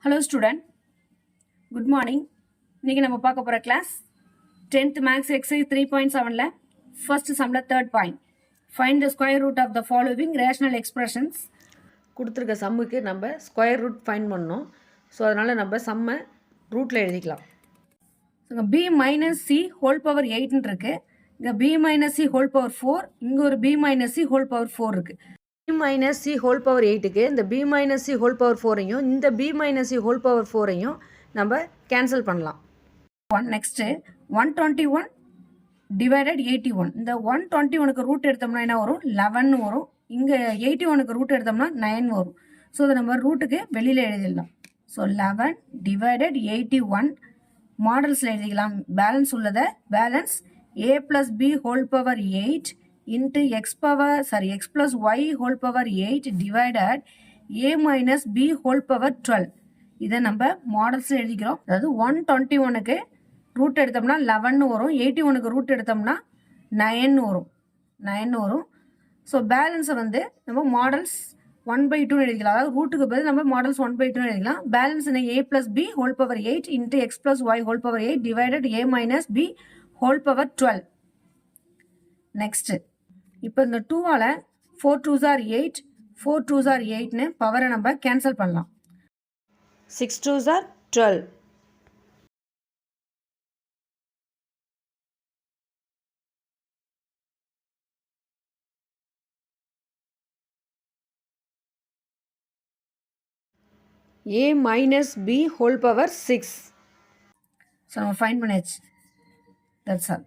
Hello student, good morning. இன்னைக்கு நம்ம பார்க்க போற கிளாஸ் 10th maths exercise 3.7ல first sumல third point. Find the square root of the following rational expressions. கொடுத்துருக்க சம்முக்கு நம்ம ஸ்கொயர் ரூட் ஃபைண்ட் பண்ணோம். ஸோ அதனால் நம்ம சம்மை ரூட்டில் எழுதிக்கலாம். b minus c whole power 8 இருக்கு. இங்க b minus c whole power 4, இங்க ஒரு b minus c whole power 4 இருக்கு. b minus C whole power 8க்கு இந்த b minus C whole power 4ஐயும் இந்த b minus C whole power 4ஐயும் நம்ம கேன்சல் பண்ணலாம். Next 121 divided 81. இந்த 121க்கு ரூட் எடுத்தோம்னா என்ன வரும்? 11 வரும். இங்கே 81க்கு ரூட் எடுத்தோம்னா 9 வரும். ஸோ அதை நம்ம ரூட்டுக்கு வெளியில் எழுதிடலாம். ஸோ 11 டிவைடட் 81 மாடல்ஸில் எழுதிக்கலாம். பேலன்ஸ் உள்ளதை balance a plus b whole power 8 into x plus y whole power 8 divided a minus b whole power 12. இதை நம்ம மாடல்ஸ் எழுதிக்கிறோம். அதாவது 121க்கு ரூட் எடுத்தோம்னா 11 வரும், 81க்கு ரூட் எடுத்தோம்னா 9 வரும். ஸோ பேலன்ஸை வந்து நம்ம மாடல்ஸ் 1/2 எழுதிக்கலாம். அதாவது ரூட்டுக்கு பதில் நம்ம மாடல்ஸ் 1/2 எழுதிக்கலாம். Balance a plus b whole power 8 into x plus y whole power 8 divided a minus b whole power 12. Next இப்போ இந்த 2ஆல் 4 2s are 8, 4 2s are 8ன்னு பவரை நம்ம கேன்சல் பண்ணலாம். 6 2s are 12. a minus b whole power 6. So நம்ம find பண்ணியாச்சு. That's all.